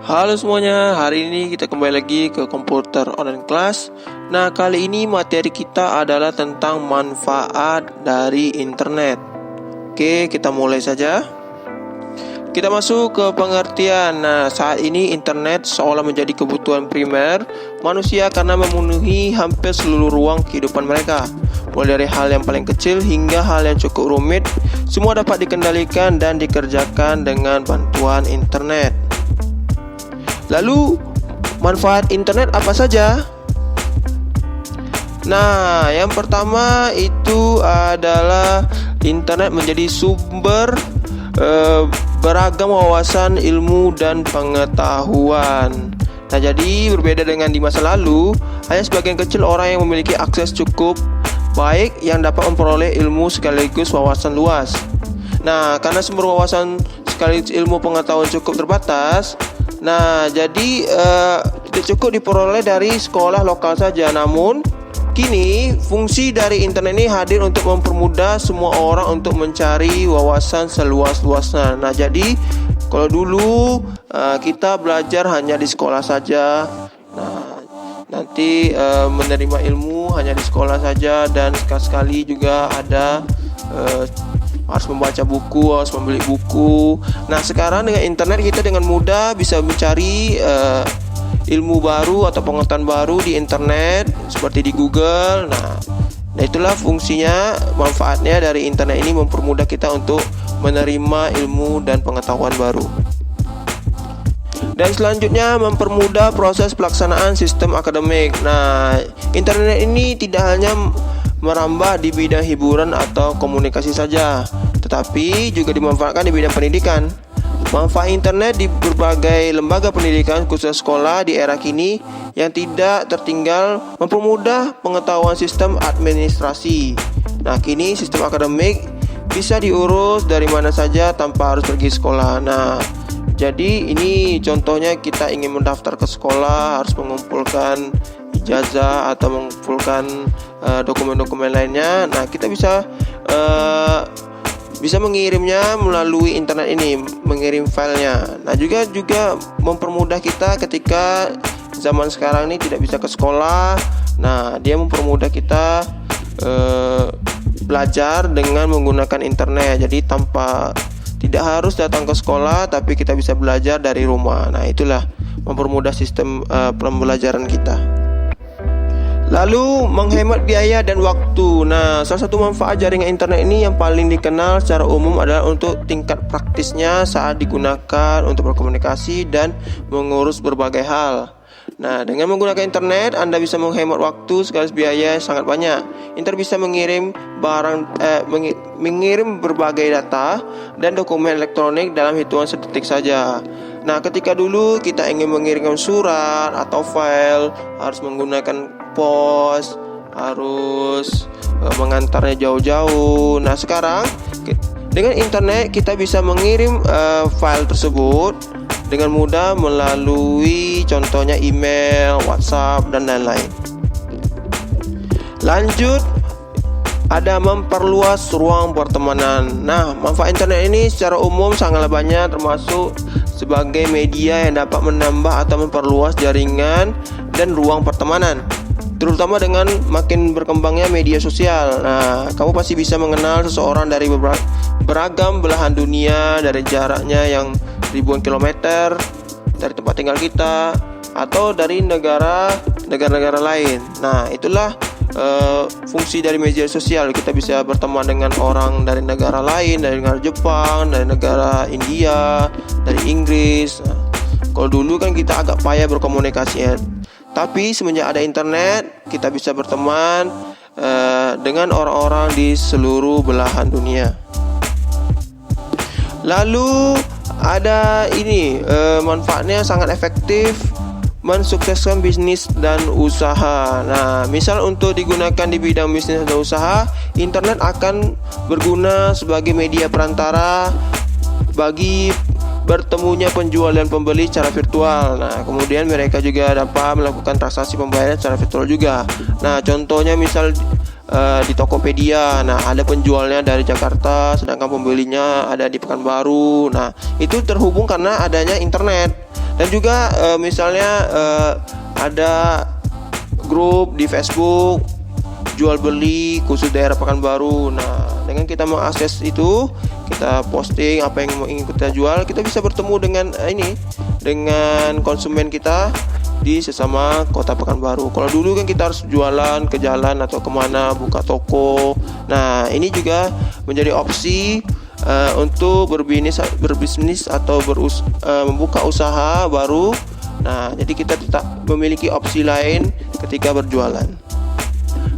Halo semuanya, hari ini kita kembali lagi ke komputer online class. Nah, kali ini materi kita adalah tentang manfaat dari internet. Oke, kita mulai saja. Kita masuk ke pengertian. Nah, saat ini internet seolah menjadi kebutuhan primer manusia karena memenuhi hampir seluruh ruang kehidupan mereka. Mulai dari hal yang paling kecil hingga hal yang cukup rumit, semua dapat dikendalikan dan dikerjakan dengan bantuan internet. Lalu, manfaat internet apa saja? Nah, yang pertama itu adalah internet menjadi sumber beragam wawasan, ilmu, dan pengetahuan. Nah, jadi berbeda dengan di masa lalu, hanya sebagian kecil orang yang memiliki akses cukup baik yang dapat memperoleh ilmu sekaligus wawasan luas. Nah, karena sumber wawasan sekaligus ilmu pengetahuan cukup terbatas, nah, jadi tidak cukup diperoleh dari sekolah lokal saja. Namun, kini fungsi dari internet ini hadir untuk mempermudah semua orang untuk mencari wawasan seluas-luasnya. Nah, jadi kalau dulu kita belajar hanya di sekolah saja. Nah, nanti menerima ilmu hanya di sekolah saja, dan sekali-sekali juga ada harus membaca buku, harus membeli buku. Nah, sekarang dengan internet kita dengan mudah bisa mencari ilmu baru atau pengetahuan baru di internet seperti di Google. Nah, itulah fungsinya, manfaatnya dari internet ini mempermudah kita untuk menerima ilmu dan pengetahuan baru. Dan selanjutnya mempermudah proses pelaksanaan sistem akademik. Nah, internet ini tidak hanya merambah di bidang hiburan atau komunikasi saja, tetapi juga dimanfaatkan di bidang pendidikan. Manfaat internet di berbagai lembaga pendidikan, khusus sekolah di era kini yang tidak tertinggal, mempermudah pengetahuan sistem administrasi. Nah, kini sistem akademik bisa diurus dari mana saja tanpa harus pergi sekolah. Nah, jadi ini contohnya kita ingin mendaftar ke sekolah, harus mengumpulkan ijazah atau mengumpulkan dokumen-dokumen lainnya. Nah, kita bisa mengirimnya melalui internet ini, mengirim filenya. Nah, juga mempermudah kita ketika zaman sekarang ini tidak bisa ke sekolah. Nah, dia mempermudah kita belajar dengan menggunakan internet. Jadi tidak harus datang ke sekolah, tapi kita bisa belajar dari rumah. Nah, itulah mempermudah sistem pembelajaran kita. Lalu menghemat biaya dan waktu. Nah, salah satu manfaat jaringan internet ini yang paling dikenal secara umum adalah untuk tingkat praktisnya saat digunakan untuk berkomunikasi dan mengurus berbagai hal. Nah, dengan menggunakan internet, Anda bisa menghemat waktu sekaligus biaya yang sangat banyak. Internet bisa mengirim berbagai data dan dokumen elektronik dalam hitungan sedetik saja. Nah, ketika dulu kita ingin mengirimkan surat atau file, harus menggunakan pos, harus mengantarnya jauh-jauh. Nah, sekarang dengan internet kita bisa mengirim file tersebut dengan mudah melalui contohnya email, WhatsApp, dan lain-lain. Lanjut, ada memperluas ruang pertemanan. Nah, manfaat internet ini secara umum sangatlah banyak, termasuk sebagai media yang dapat menambah atau memperluas jaringan dan ruang pertemanan, terutama dengan makin berkembangnya media sosial. Nah, kamu pasti bisa mengenal seseorang dari beragam belahan dunia, dari jaraknya yang ribuan kilometer dari tempat tinggal kita, atau dari negara-negara lain. Nah, itulah fungsi dari media sosial. Kita bisa berteman dengan orang dari negara lain, dari negara Jepang, dari negara India, dari Inggris. Nah, kalau dulu kan kita agak payah berkomunikasi ya. Tapi semenjak ada internet, kita bisa berteman dengan orang-orang di seluruh belahan dunia. Lalu ada ini, manfaatnya sangat efektif mensukseskan bisnis dan usaha. Nah, misal untuk digunakan di bidang bisnis dan usaha, internet akan berguna sebagai media perantara bagi bertemunya penjual dan pembeli secara virtual. Nah, kemudian mereka juga dapat melakukan transaksi pembayaran secara virtual juga. Nah, contohnya misal di Tokopedia. Nah, ada penjualnya dari Jakarta, sedangkan pembelinya ada di Pekanbaru. Nah, itu terhubung karena adanya internet. Dan juga misalnya ada grup di Facebook jual beli khusus daerah Pekanbaru. Nah, dengan kita mengakses itu, kita posting apa yang ingin kita jual, kita bisa bertemu dengan konsumen kita di sesama kota Pekanbaru. Kalau dulu kan kita harus jualan ke jalan atau kemana, buka toko. Nah, ini juga menjadi opsi untuk berbisnis atau membuka usaha baru. Nah, jadi kita tetap memiliki opsi lain ketika berjualan.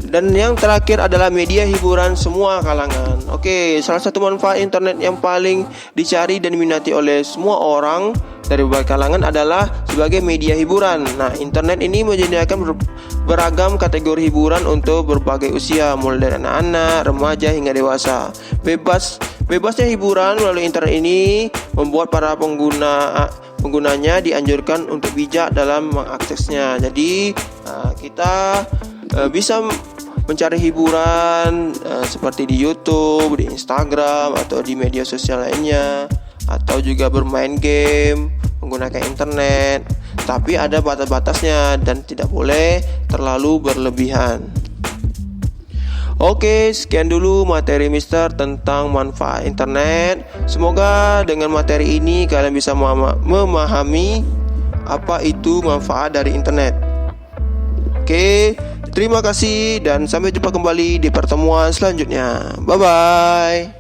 Dan yang terakhir adalah media hiburan semua kalangan. Oke, salah satu manfaat internet yang paling dicari dan diminati oleh semua orang dari berbagai kalangan adalah sebagai media hiburan. Nah, internet ini menyediakan beragam kategori hiburan untuk berbagai usia, mulai dari anak-anak, remaja hingga dewasa. Bebasnya hiburan melalui internet ini membuat para penggunanya dianjurkan untuk bijak dalam mengaksesnya. Jadi kita bisa mencari hiburan seperti di YouTube, di Instagram, atau di media sosial lainnya, atau juga bermain game menggunakan internet. Tapi ada batas-batasnya dan tidak boleh terlalu berlebihan. Oke, sekian dulu materi Mister tentang manfaat internet. Semoga dengan materi ini kalian bisa memahami apa itu manfaat dari internet. Oke, terima kasih dan sampai jumpa kembali di pertemuan selanjutnya. Bye-bye.